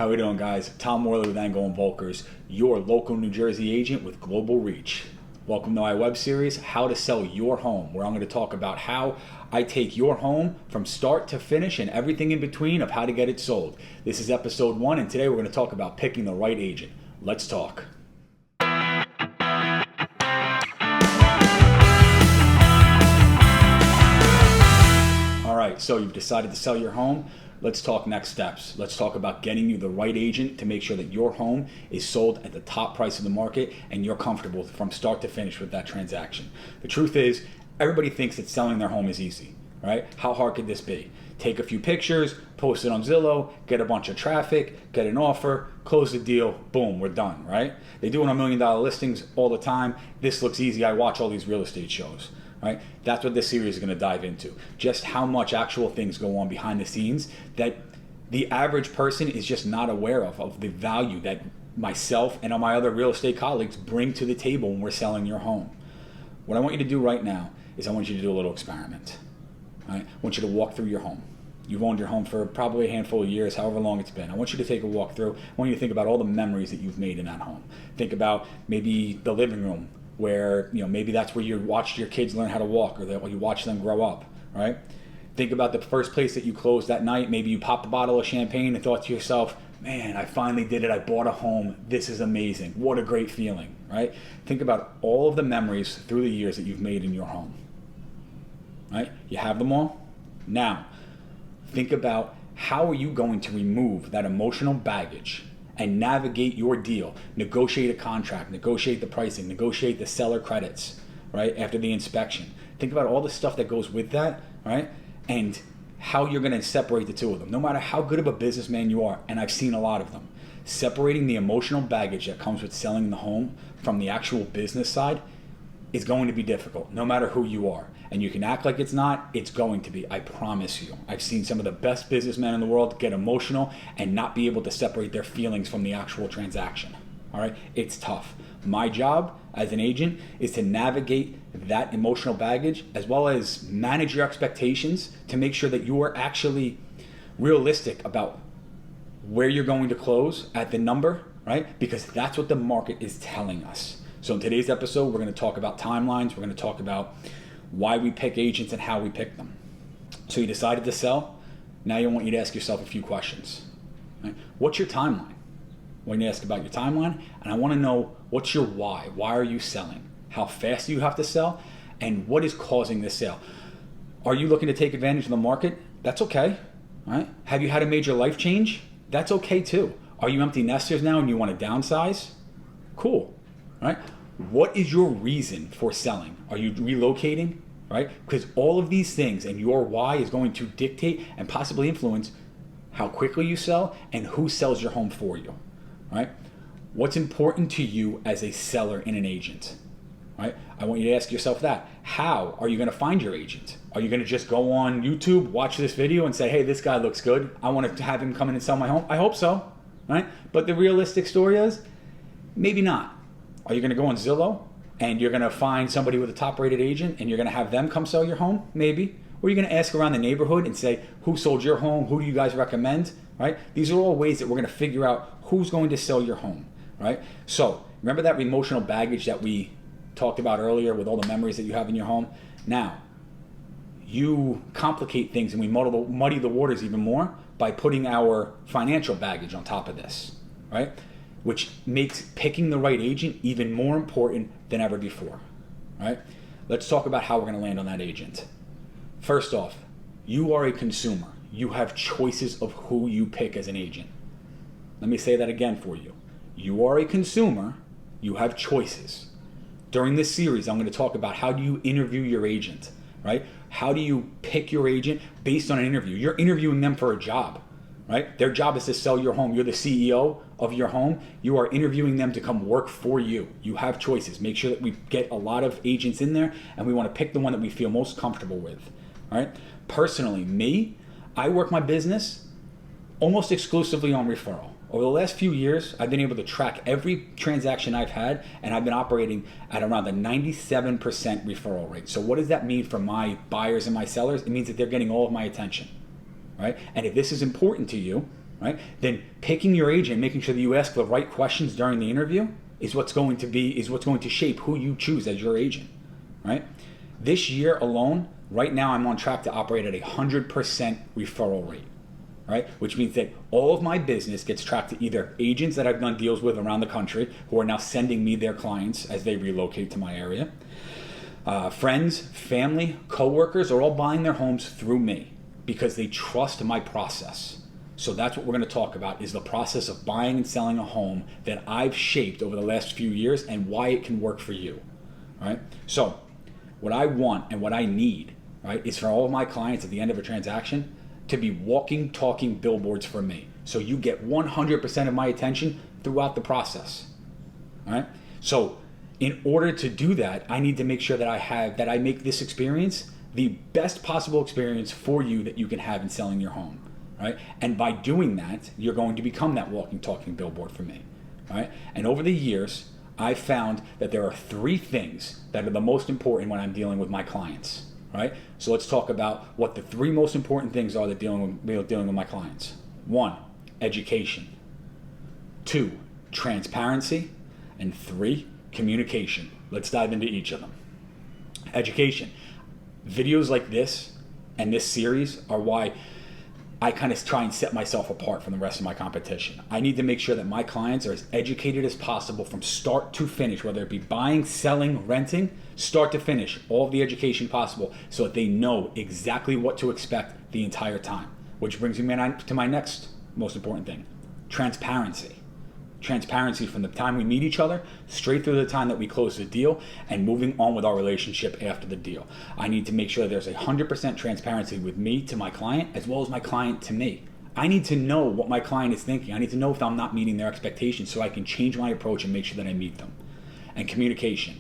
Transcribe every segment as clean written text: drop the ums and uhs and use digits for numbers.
How we doing, guys? Tom Worley with Angle and Volkers, your local New Jersey agent with global reach. Welcome to my web series, How to Sell Your Home, where I'm going to talk about how I take your home from start to finish and everything in between of how to get it sold. This is episode 1, and today we're going to talk about picking the right agent. Let's talk. All right, so you've decided to sell your home. Let's talk next steps. Let's talk about getting you the right agent to make sure that your home is sold at the top price of the market and you're comfortable from start to finish with that transaction. The truth is, everybody thinks that selling their home is easy, right? How hard could this be? Take a few pictures, post it on Zillow, get a bunch of traffic, get an offer, close the deal, boom, we're done, right? They do it on $1 million listings all the time. This looks easy. I watch all these real estate shows. Right? That's what this series is going to dive into. Just how much actual things go on behind the scenes that the average person is just not aware of the value that myself and all my other real estate colleagues bring to the table when we're selling your home. What I want you to do right now is I want you to do a little experiment. Right? I want you to walk through your home. You've owned your home for probably a handful of years, however long it's been. I want you to take a walk through. I want you to think about all the memories that you've made in that home. Think about maybe the living room, where maybe that's where you watched your kids learn how to walk, or that you watched them grow up, right? Think about the first place that you closed that night. Maybe you popped a bottle of champagne and thought to yourself, man, I finally did it. I bought a home. This is amazing. What a great feeling, right? Think about all of the memories through the years that you've made in your home, right? You have them all? Now, think about how are you going to remove that emotional baggage and navigate your deal, negotiate a contract, negotiate the pricing, negotiate the seller credits, right, after the inspection. Think about all the stuff that goes with that, right, and how you're going to separate the two of them. No matter how good of a businessman you are, and I've seen a lot of them, separating the emotional baggage that comes with selling the home from the actual business side is going to be difficult, no matter who you are. And you can act like it's not, it's going to be, I promise you. I've seen some of the best businessmen in the world get emotional and not be able to separate their feelings from the actual transaction. All right, it's tough. My job as an agent is to navigate that emotional baggage as well as manage your expectations to make sure that you are actually realistic about where you're going to close at the number, right? Because that's what the market is telling us. So in today's episode, we're going to talk about timelines. We're going to talk about why we pick agents and how we pick them. So you decided to sell. Now I want you to ask yourself a few questions. Right? What's your timeline? I want you to ask about your timeline, and I want to know what's your why. Why are you selling? How fast do you have to sell? And what is causing this sale? Are you looking to take advantage of the market? That's okay. Right? Have you had a major life change? That's okay too. Are you empty nesters now and you want to downsize? Cool. Right? What is your reason for selling? Are you relocating, right? Because all of these things and your why is going to dictate and possibly influence how quickly you sell and who sells your home for you, right? What's important to you as a seller and an agent, right? I want you to ask yourself that. How are you going to find your agent? Are you going to just go on YouTube, watch this video and say, hey, this guy looks good. I want to have him come in and sell my home. I hope so, right? But the realistic story is maybe not. Are you going to go on Zillow and you're going to find somebody with a top-rated agent and you're going to have them come sell your home? Maybe. Or you're going to ask around the neighborhood and say, who sold your home? Who do you guys recommend? Right? These are all ways that we're going to figure out who's going to sell your home. Right? So remember that emotional baggage that we talked about earlier with all the memories that you have in your home? Now, you complicate things and we muddy the waters even more by putting our financial baggage on top of this. Right? Which makes picking the right agent even more important than ever before, right? Let's talk about how we're going to land on that agent. First off, you are a consumer. You have choices of who you pick as an agent. Let me say that again for you. You are a consumer. You have choices. During this series, I'm going to talk about how do you interview your agent, right? How do you pick your agent based on an interview? You're interviewing them for a job. Right? Their job is to sell your home. You're the CEO of your home. You are interviewing them to come work for you. You have choices. Make sure that we get a lot of agents in there and we want to pick the one that we feel most comfortable with. All right? Personally, I work my business almost exclusively on referral. Over the last few years, I've been able to track every transaction I've had, and I've been operating at around the 97% referral rate. So what does that mean for my buyers and my sellers? It means that they're getting all of my attention. Right? And if this is important to you, right? Then picking your agent, making sure that you ask the right questions during the interview is what's going to shape who you choose as your agent, right? This year alone, right now I'm on track to operate at 100% referral rate, right? Which means that all of my business gets tracked to either agents that I've done deals with around the country who are now sending me their clients as they relocate to my area. Friends, family, coworkers are all buying their homes through me because they trust my process. So that's what we're going to talk about, is the process of buying and selling a home that I've shaped over the last few years and why it can work for you, right? So what I want and what I need, right, is for all of my clients at the end of a transaction to be walking, talking billboards for me. So you get 100% of my attention throughout the process, all right? So in order to do that, I need to make sure that I make this experience the best possible experience for you that you can have in selling your home, right? And by doing that, you're going to become that walking, talking billboard for me, right? And over the years, I've found that there are 3 things that are the most important when I'm dealing with my clients, right? So let's talk about what the 3 most important things are that dealing with my clients. 1, education. 2, transparency. And 3, communication. Let's dive into each of them. Education. Videos like this and this series are why I kind of try and set myself apart from the rest of my competition. I need to make sure that my clients are as educated as possible from start to finish, whether it be buying, selling, renting, start to finish, all of the education possible so that they know exactly what to expect the entire time. Which brings me to my next most important thing, transparency. Transparency from the time we meet each other straight through the time that we close the deal and moving on with our relationship after the deal. I need to make sure there's 100% transparency with me to my client as well as my client to me. I need to know what my client is thinking. I need to know if I'm not meeting their expectations so I can change my approach and make sure that I meet them. And communication.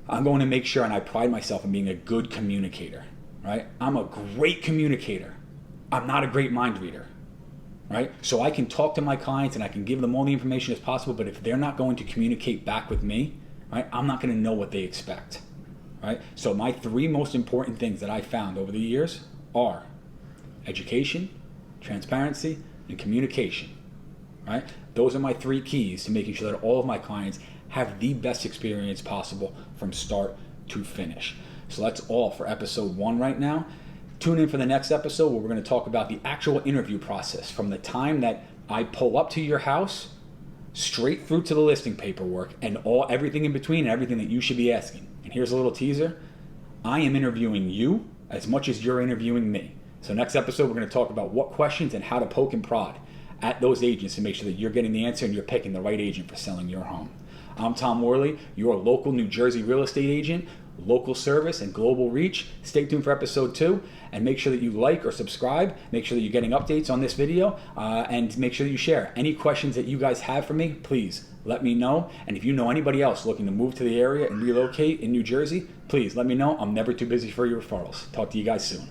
I'm going to make sure, and I pride myself in being a good communicator, right? I'm a great communicator. I'm not a great mind reader. Right? So I can talk to my clients and I can give them all the information as possible, but if they're not going to communicate back with me, right, I'm not going to know what they expect. Right? So my 3 most important things that I found over the years are education, transparency, and communication. Right? Those are my 3 keys to making sure that all of my clients have the best experience possible from start to finish. So that's all for episode 1 right now. Tune in for the next episode where we're going to talk about the actual interview process from the time that I pull up to your house straight through to the listing paperwork and everything in between and everything that you should be asking. And here's a little teaser. I am interviewing you as much as you're interviewing me. So next episode, we're going to talk about what questions and how to poke and prod at those agents to make sure that you're getting the answer and you're picking the right agent for selling your home. I'm Tom Worley, your local New Jersey real estate agent, local service and global reach. Stay tuned for episode 2 and make sure that you like or subscribe. Make sure that you're getting updates on this video and make sure that you share. Any questions that you guys have for me, please let me know. And if you know anybody else looking to move to the area and relocate in New Jersey, please let me know. I'm never too busy for your referrals. Talk to you guys soon.